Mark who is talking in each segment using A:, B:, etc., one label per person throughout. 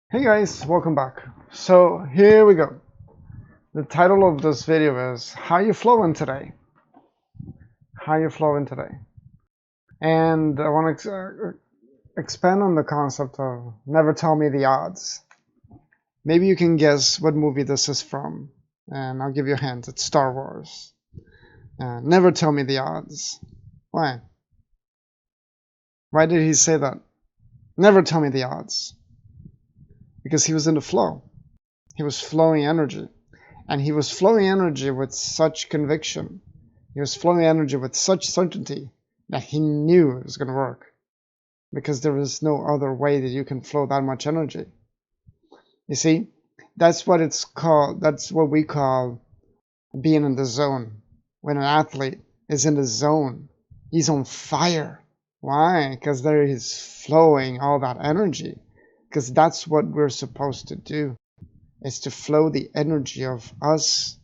A: Hey guys, welcome back. So here we go. The title of this video is How You Flowing Today? How You Flowing Today? And I want to expand on the concept of never tell me the odds. Maybe you can guess what movie this is from, and I'll give you a hint. It's Star Wars. Never tell me the odds. Why? Why did he say that? Never tell me the odds. Because he was in the flow. He was flowing energy. And he was flowing energy with such conviction. He was flowing energy with such certainty that he knew it was going to work. Because there is no other way that you can flow that much energy. You see, that's what it's called. That's what we call being in the zone. When an athlete is in the zone, he's on fire. Why? Because there is flowing all that energy. Because that's what we're supposed to do, is to flow the energy of us,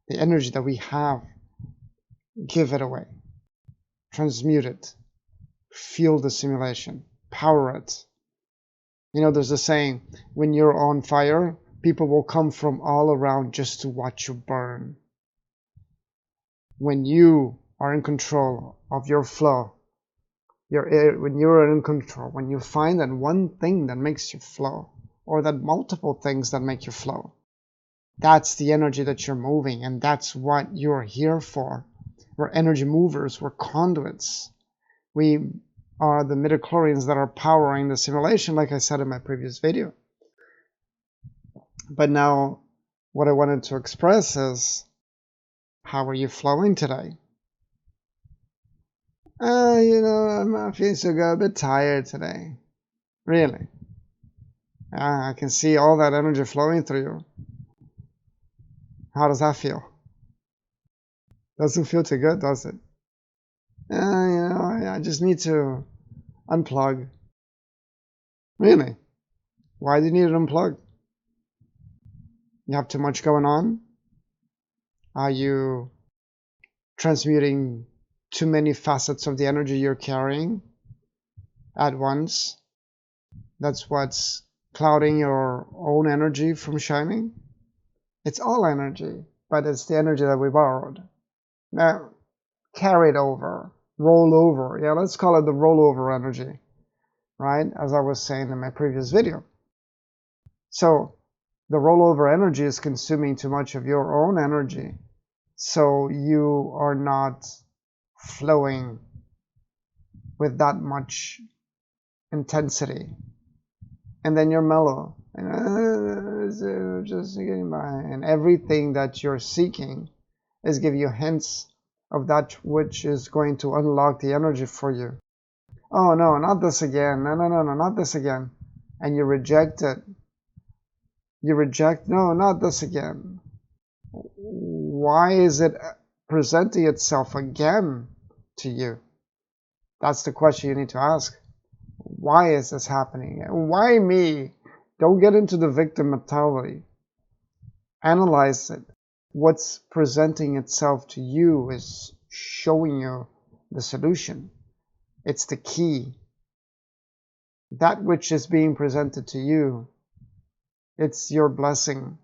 A: the energy that we have. Give it away. Transmute it. Fuel the simulation. Power it. You know, there's a saying, when you're on fire, people will come from all around just to watch you burn. When you are in control of your flow, when you're in control, when you find that one thing that makes you flow, or that multiple things that make you flow, that's the energy that you're moving, and that's what you're here for. We're energy movers, we're conduits. We are the midichlorians that are powering the simulation, like I said in my previous video. But now what I wanted to express is, how are you flowing today? I'm not feeling so good, a bit tired today. Really? I can see all that energy flowing through you. How does that feel? Doesn't feel too good, does it? I just need to unplug. Really? Why do you need to unplug? You have too much going on? Are you transmuting too many facets of the energy you're carrying at once? That's what's clouding your own energy from shining? It's all energy, but it's the energy that we borrowed. Now, carried over, roll over. Yeah, let's call it the rollover energy, right? As I was saying in my previous video. So the rollover energy is consuming too much of your own energy. So you are not flowing with that much intensity. And then you're mellow. And just getting by. And everything that you're seeking is giving you hints of that which is going to unlock the energy for you. Oh no, not this again. No, not this again. And you reject it. No, not this again. Why is it presenting itself again to you? That's the question you need to ask. Why is this happening? Why me? Don't get into the victim mentality. Analyze it. What's presenting itself to you is showing you the solution. It's the key. That which is being presented to you, it's your blessing,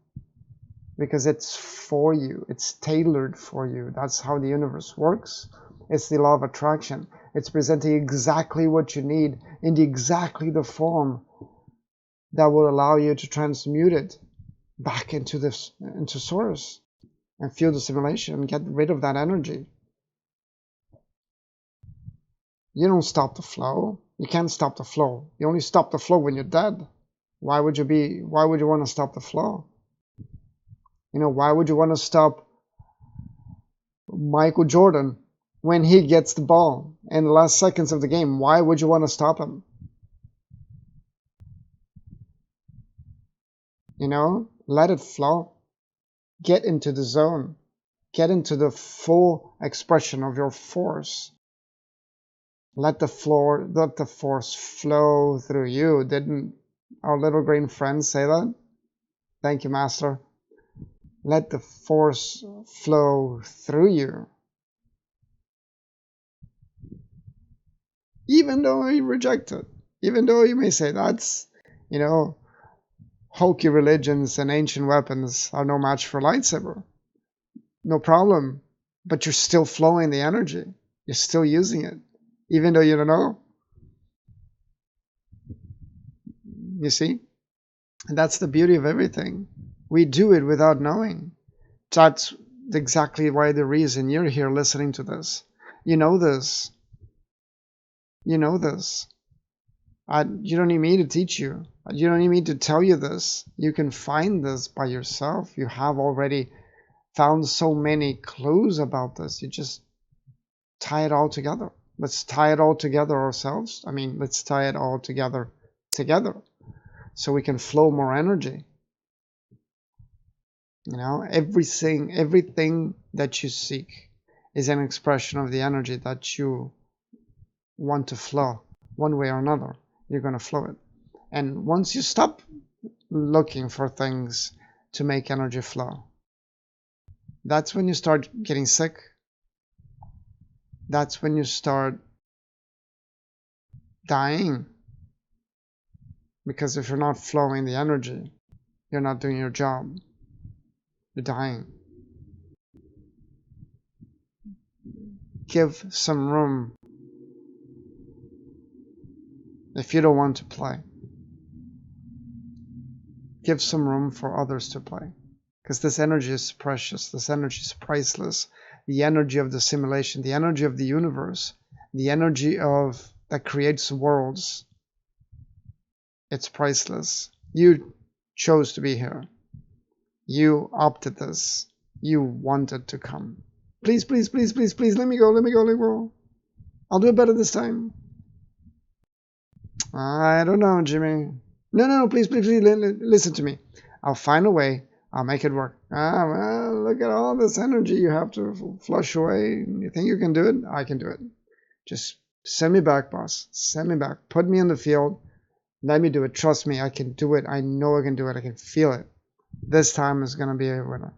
A: because it's for you. It's tailored for you. That's how the universe works. It's the law of attraction. It's presenting exactly what you need in exactly the form that will allow you to transmute it back into source and feel the simulation and get rid of that energy. You don't stop the flow. You can't stop the flow. You only stop the flow when you're dead. Why would you want to stop the flow? Why would you want to stop Michael Jordan when he gets the ball in the last seconds of the game? Why would you want to stop him? Let it flow. Get into the zone. Get into the full expression of your force. Let the force flow through you. Didn't our little green friend say that? Thank you, Master. Let the force flow through you. Even though you reject it. Even though you may say, that's, hokey religions and ancient weapons are no match for lightsaber. No problem. But you're still flowing the energy. You're still using it, even though you don't know. You see? And that's the beauty of everything. We do it without knowing. That's exactly why the reason you're here listening to this. You know this. You know this. You don't need me to teach you. You don't need me to tell you this. You can find this by yourself. You have already found so many clues about this. You just tie it all together. Let's tie it all together ourselves. I mean, let's tie it all together so we can flow more energy. You know, everything that you seek is an expression of the energy that you want to flow one way or another. You're going to flow it. And once you stop looking for things to make energy flow, that's when you start getting sick. That's when you start dying. Because if you're not flowing the energy, you're not doing your job. You're dying. Give some room if you don't want to play. Give some room for others to play. Because this energy is precious. This energy is priceless. The energy of the simulation, the energy of the universe, the energy that creates worlds. It's priceless. You chose to be here. You opted this. You wanted to come. Please, please, please, please, please, let me go, let me go, let me go. I'll do it better this time. I don't know, Jimmy. No, please, please, please, listen to me. I'll find a way. I'll make it work. Well, look at all this energy you have to flush away. You think you can do it? I can do it. Just send me back, boss. Send me back. Put me in the field. Let me do it. Trust me, I can do it. I know I can do it. I can feel it. This time is going to be a winner.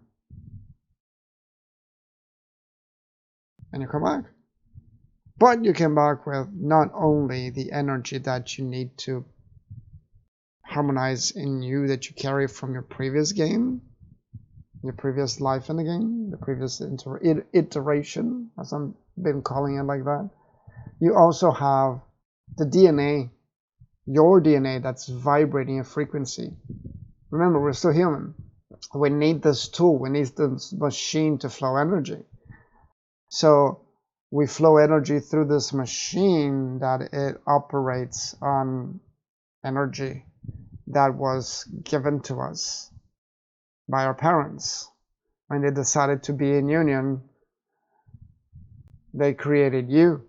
A: And you come back. But you come back with not only the energy that you need to harmonize in you that you carry from your previous game, your previous life in the game, the previous iteration, as I've been calling it like that. You also have the DNA, your DNA that's vibrating a frequency. Remember, we're still human. We need this tool, we need this machine to flow energy. So we flow energy through this machine that it operates on energy that was given to us by our parents. When they decided to be in union, they created you.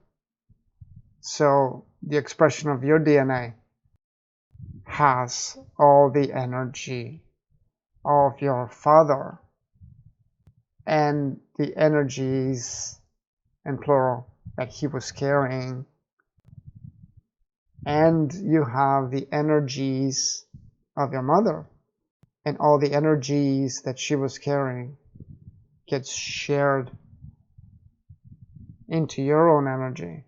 A: So the expression of your DNA has all the energy of your father and the energies, in plural, that he was carrying. And you have the energies of your mother, and all the energies that she was carrying gets shared into your own energy.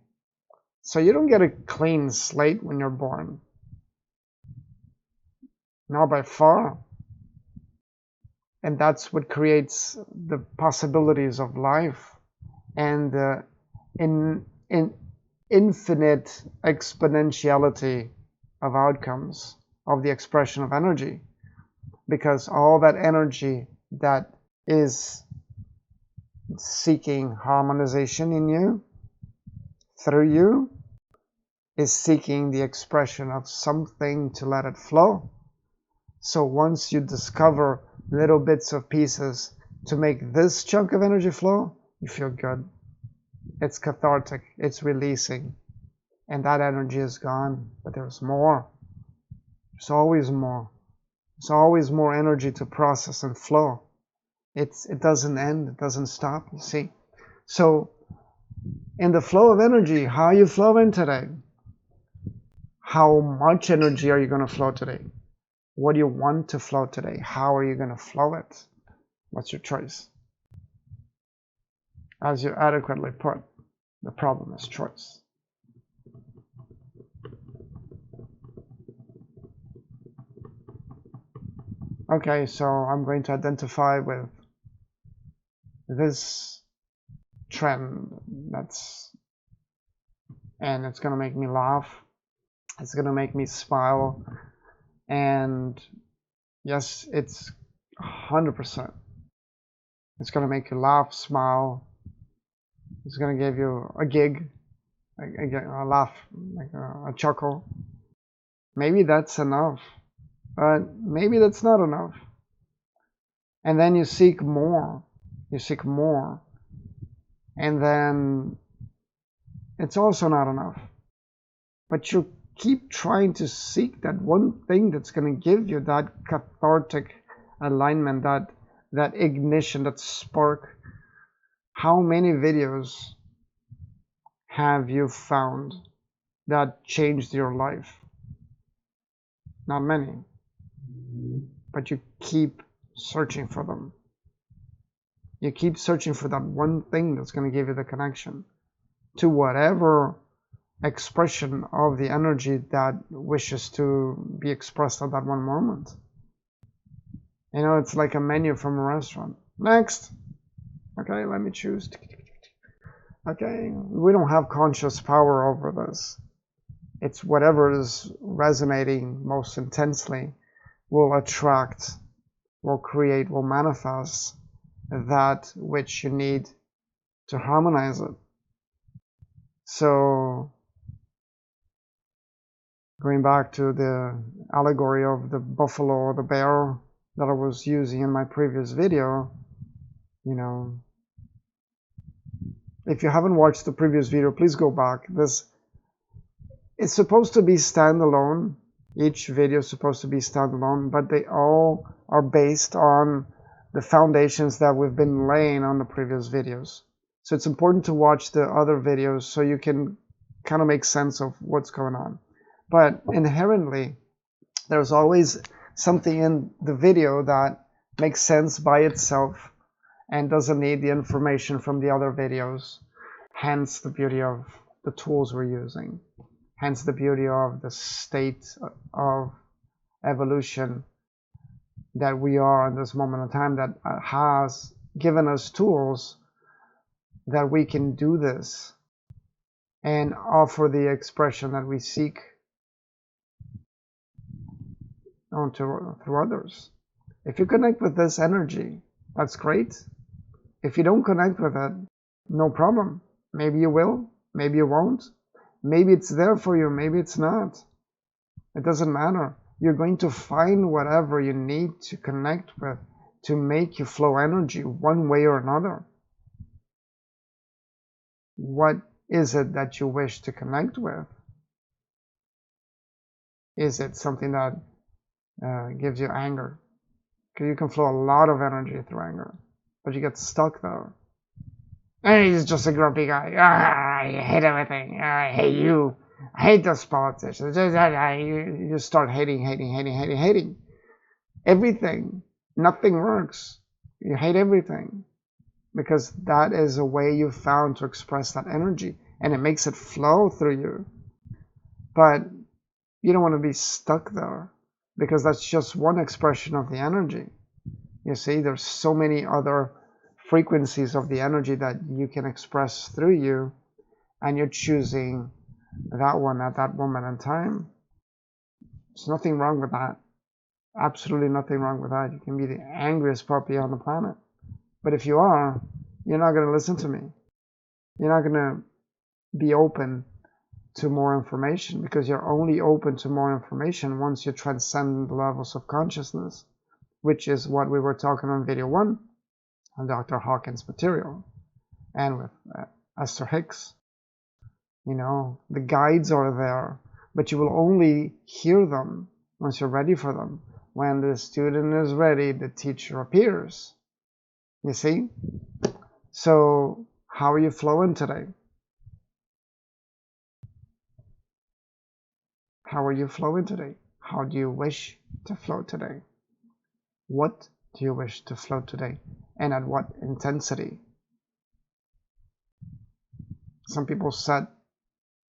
A: So you don't get a clean slate when you're born. Not by far. And that's what creates the possibilities of life and the infinite exponentiality of outcomes of the expression of energy. Because all that energy that is seeking harmonization in you, through you, is seeking the expression of something to let it flow. So once you discover little bits of pieces to make this chunk of energy flow, you feel good. It's cathartic, it's releasing, and that energy is gone, but there's more. There's always more. There's always more energy to process and flow. It doesn't end, it doesn't stop, you see. So in the flow of energy, how are you flowing today? How much energy are you going to flow today? What do you want to flow today? How are you going to flow it? What's your choice? As you adequately put, the problem is choice. Okay, so I'm going to identify with this trend and it's gonna make me laugh, it's gonna make me smile, and yes, it's 100%. It's gonna make you laugh, smile, it's gonna give you a gig, a laugh, like a chuckle. Maybe that's enough, but maybe that's not enough. And then you seek more, and then it's also not enough. But you keep trying to seek that one thing that's going to give you that cathartic alignment, that ignition, that spark. How many videos have you found that changed your life? Not many, but you keep searching for them. You keep searching for that one thing that's going to give you the connection to whatever expression of the energy that wishes to be expressed at that one moment. You know, it's like a menu from a restaurant. Next. Okay, let me choose. Okay, we don't have conscious power over this. It's whatever is resonating most intensely will attract, will create, will manifest that which you need to harmonize it. So, going back to the allegory of the buffalo or the bear that I was using in my previous video, you know, if you haven't watched the previous video, please go back. It's supposed to be standalone. Each video is supposed to be standalone, but they all are based on the foundations that we've been laying on the previous videos. So it's important to watch the other videos so you can kind of make sense of what's going on. But inherently, there's always something in the video that makes sense by itself and doesn't need the information from the other videos. Hence the beauty of the tools we're using. Hence the beauty of the state of evolution that we are in this moment in time, that has given us tools that we can do this and offer the expression that we seek through others. If you connect with this energy, that's great. If you don't connect with it, no problem. Maybe you will, maybe you won't. Maybe it's there for you, maybe it's not. It doesn't matter. You're going to find whatever you need to connect with to make you flow energy one way or another. What is it that you wish to connect with? Is it something that gives you anger? Because you can flow a lot of energy through anger, but you get stuck there. Hey, he's just a grumpy guy. I hate everything. I hate you. I hate those politicians. You just start hating. Everything. Nothing works. You hate everything. Because that is a way you found to express that energy. And it makes it flow through you. But you don't want to be stuck there. Because that's just one expression of the energy. You see, there's so many other frequencies of the energy that you can express through you, and you're choosing that one at that moment in time. There's nothing wrong with that. Absolutely nothing wrong with that. You can be the angriest puppy on the planet. But if you are, you're not going to listen to me. You're not going to be open to more information, because you're only open to more information once you transcend the levels of consciousness, which is what we were talking on video 1 on Dr. Hawkins' material and with Esther Hicks. You know, the guides are there, but you will only hear them once you're ready for them. When the student is ready, the teacher appears. You see? So, how are you flowing today? How are you flowing today? How do you wish to flow today? What do you wish to flow today? And at what intensity? Some people set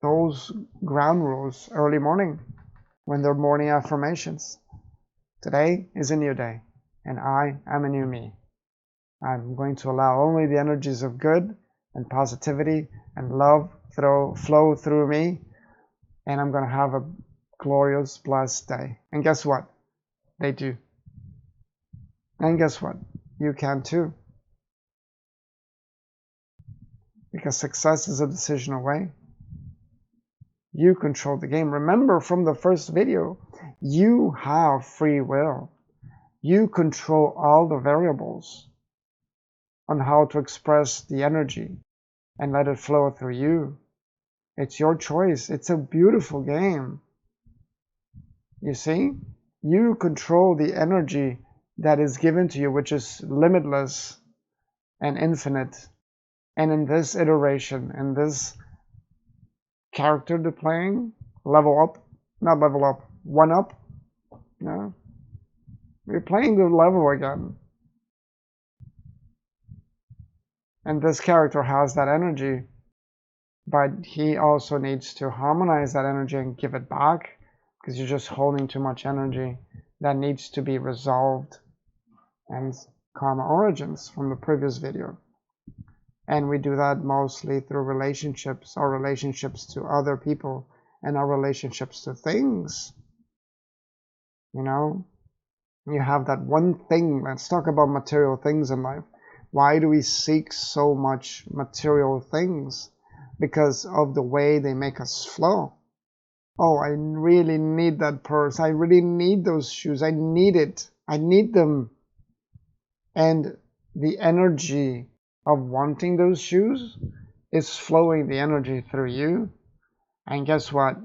A: those ground rules early morning when they're morning affirmations. Today is a new day. and I am a new me. I'm going to allow only the energies of good and positivity and love flow through me, and I'm going to have a glorious, blessed day. And guess what? They do. And guess what? You can too. Because success is a decision away. You control the game. Remember from the first video, you have free will. You control all the variables on how to express the energy and let it flow through you. It's your choice. It's a beautiful game. You see? You control the energy that is given to you, which is limitless and infinite. And in this iteration, in this character they're playing, level up, not level up, one up, no, we're playing the level again. And this character has that energy, but he also needs to harmonize that energy and give it back, because you're just holding too much energy that needs to be resolved. And karma origins from the previous video. And we do that mostly through relationships, our relationships to other people and our relationships to things. You know, you have that one thing. Let's talk about material things in life. Why do we seek so much material things? Because of the way they make us flow. Oh, I really need that purse. I really need those shoes. I need it. I need them. And the energy of wanting those shoes is flowing the energy through you. And guess what?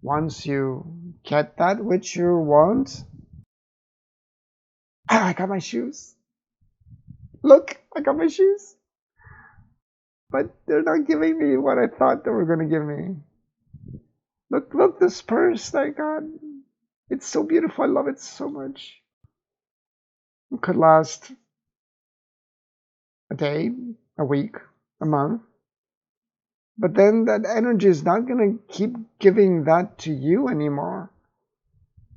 A: Once you get that which you want, I got my shoes. Look, I got my shoes. But they're not giving me what I thought they were going to give me. Look, this purse I got. It's so beautiful. I love it so much. It could last a day, a week, a month. But then that energy is not going to keep giving that to you anymore,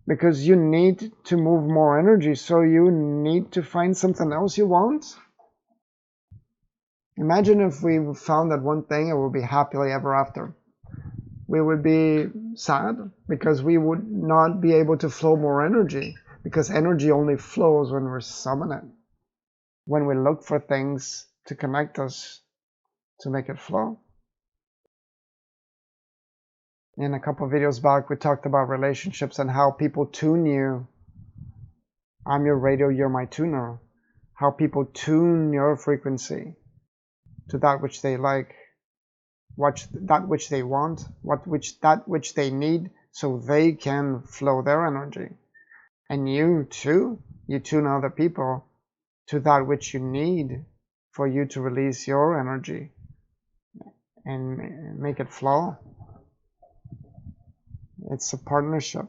A: because you need to move more energy, so you need to find something else you want. Imagine if we found that one thing and would be happily ever after. We would be sad because we would not be able to flow more energy, because energy only flows when we're summoning it, when we look for things to connect us, to make it flow. In a couple of videos back, we talked about relationships and how people tune you. I'm your radio, you're my tuner. How people tune your frequency to that which they like, that which they want, that which they need, so they can flow their energy. And you too, you tune other people to that which you need for you to release your energy and make it flow. It's a partnership,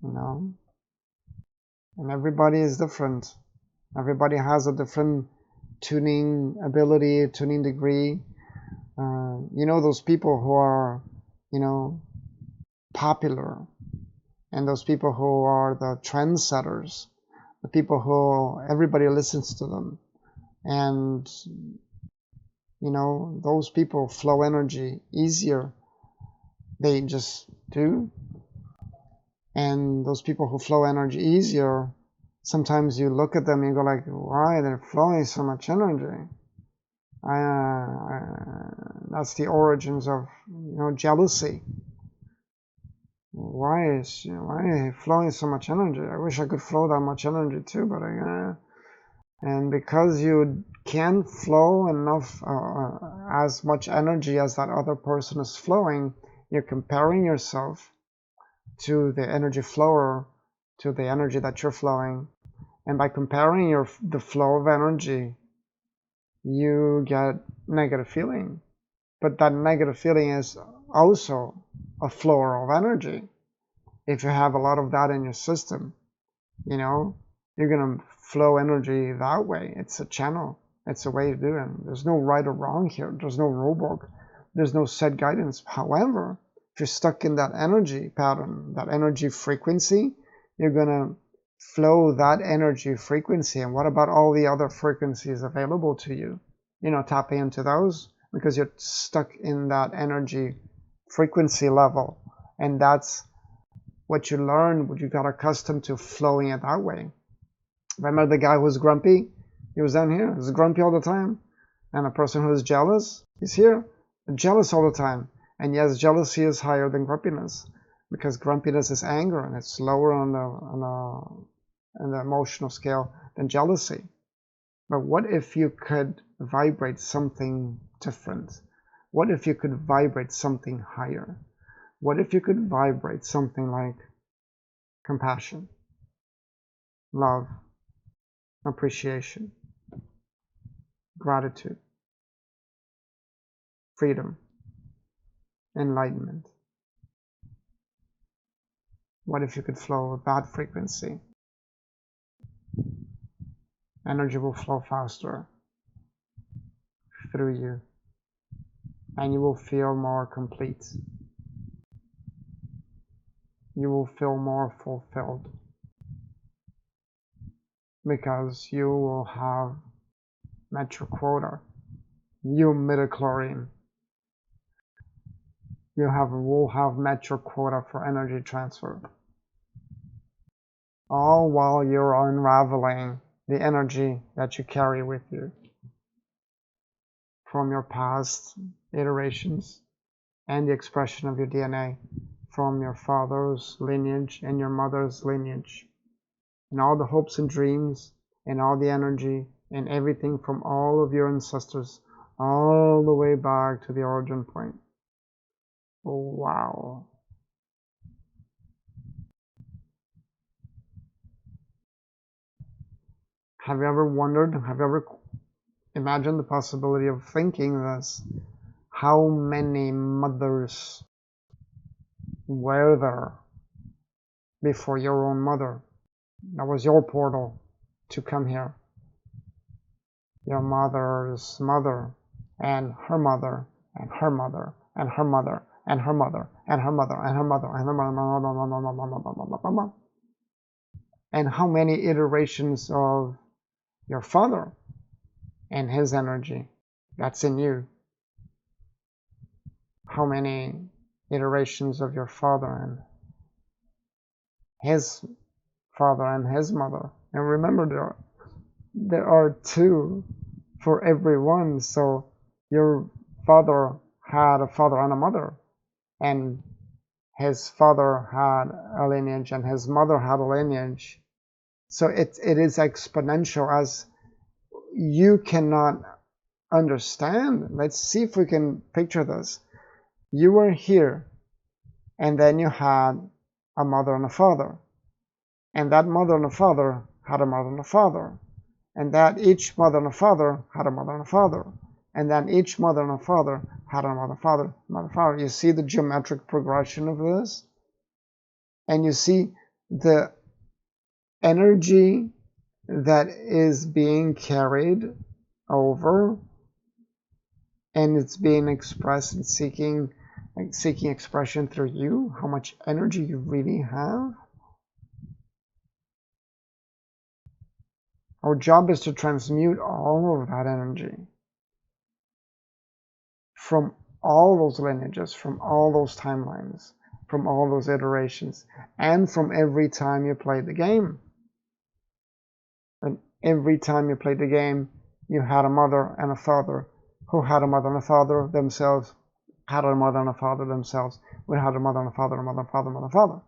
A: you know, and everybody is different. Everybody has a different tuning ability, tuning degree. You know, those people who are, you know, popular, and those people who are the trendsetters, the people who everybody listens to them, and you know, those people flow energy easier. They just do. And those people who flow energy easier, sometimes you look at them and you go like, why they're flowing so much energy? That's the origins of, you know, jealousy. Why is he flowing so much energy? I wish I could flow that much energy too, but and because you can't flow enough, as much energy as that other person is flowing, you're comparing yourself to the energy flower, to the energy that you're flowing. And by comparing the flow of energy, you get negative feeling. But that negative feeling is also a flow of energy. If you have a lot of that in your system, you know, you're going to flow energy that way. It's a channel. It's a way to do it. There's no right or wrong here. There's no rule book. There's no set guidance. However, if you're stuck in that energy pattern, that energy frequency, you're going to flow that energy frequency. And what about all the other frequencies available to you? Tap into those, because you're stuck in that energy frequency level. And that's what you learn, what you got accustomed to, flowing it that way. Remember the guy who was grumpy? He was down here. He was grumpy all the time. And a person who is jealous is here, jealous all the time. And yes, jealousy is higher than grumpiness, because grumpiness is anger and it's lower on the emotional scale than jealousy. But what if you could vibrate something different? What if you could vibrate something higher? What if you could vibrate something like compassion, love, appreciation, gratitude, freedom, enlightenment? What if you could flow that frequency? Energy will flow faster through you, and you will feel more complete. You will feel more fulfilled, because you will have met your quota. You midichlorian. You will have met your quota for energy transfer. All while you're unraveling the energy that you carry with you from your past iterations and the expression of your DNA from your father's lineage and your mother's lineage, and all the hopes and dreams and all the energy and everything from all of your ancestors all the way back to the origin point. Oh, wow. Have you ever wondered, have you ever imagined the possibility of thinking this? How many mothers were there before your own mother? That was your portal to come here. Your mother's mother, and her mother, and her mother, and her mother, and her mother, and her mother, and her mother, and her mother. And how many iterations of your father and his energy that's in you? How many iterations of your father and his father and his mother? And remember, there are two for every one. So your father had a father and a mother, and his father had a lineage, and his mother had a lineage. So it is exponential, as you cannot understand. Let's see if we can picture this. You were here, and then you had a mother and a father, and that mother and a father had a mother and a father, and that each mother and a father had a mother and a father, and then each mother and a father had a mother, father, mother, father. You see the geometric progression of this, and you see the energy that is being carried over, and it's being expressed and seeking expression through you. How much energy you really have. Our job is to transmute all of that energy from all those lineages, from all those timelines, from all those iterations, and from every time you play the game. And every time you played the game, you had a mother and a father who had a mother and a father themselves, had a mother and a father themselves, we had a mother and a father, a mother and a father, mother and father.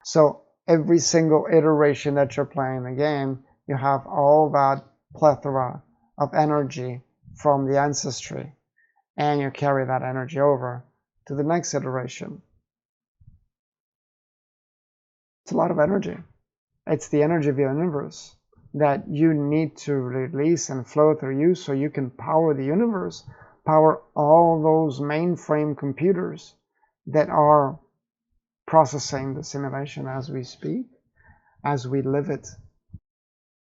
A: So every single iteration that you're playing the game, you have all that plethora of energy from the ancestry, and you carry that energy over to the next iteration. It's a lot of energy. It's the energy of the universe that you need to release and flow through you, so you can power the universe, power all those mainframe computers that are processing the simulation as we speak, as we live it.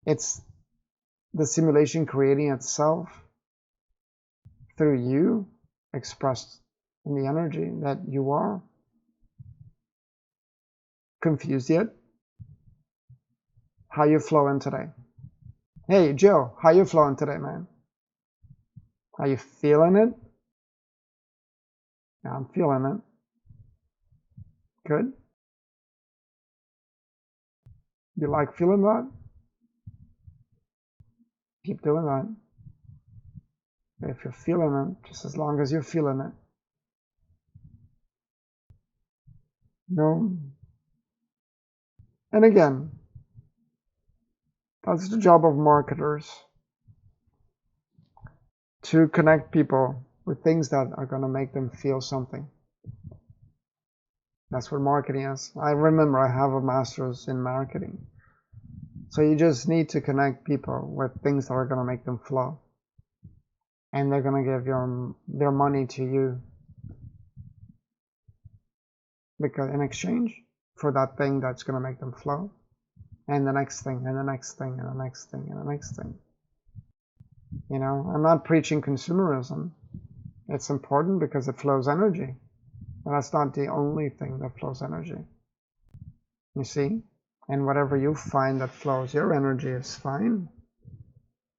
A: It's the simulation creating itself through you, expressed in the energy that you are. Confused yet? How you flowing today? Hey, Joe, how you flowing today, man? Are you feeling it? Yeah, I'm feeling it. Good. You like feeling that? Keep doing that. If you're feeling it, just as long as you're feeling it. No. And again, that's the job of marketers. To connect people with things that are going to make them feel something. That's what marketing is. I remember I have a master's in marketing. So you just need to connect people with things that are going to make them flow. And they're going to give their money to you. Because in exchange for that thing that's going to make them flow. And the next thing, and the next thing, and the next thing, and the next thing. You know, I'm not preaching consumerism. It's important because it flows energy. And that's not the only thing that flows energy. You see? And whatever you find that flows your energy is fine.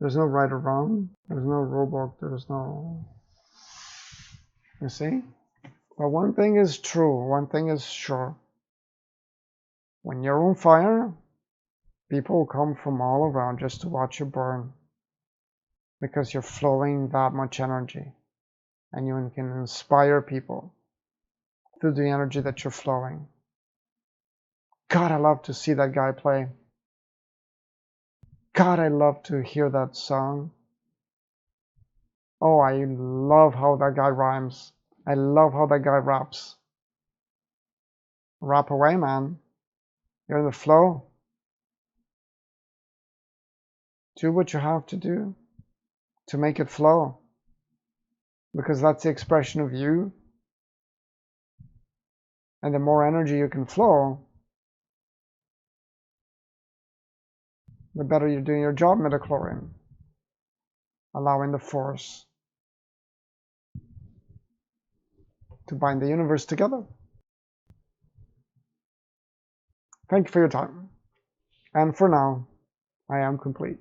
A: There's no right or wrong. There's no robot. There's no... You see? But one thing is true. One thing is sure. When you're on fire, people come from all around just to watch you burn. Because you're flowing that much energy. And you can inspire people through the energy that you're flowing. God, I love to see that guy play. God, I love to hear that song. Oh, I love how that guy rhymes. I love how that guy raps. Rap away, man. You're in the flow. Do what you have to do to make it flow. Because that's the expression of you. And the more energy you can flow, the better you're doing your job, midichlorian. Allowing the force to bind the universe together. Thank you for your time. And for now, I am complete.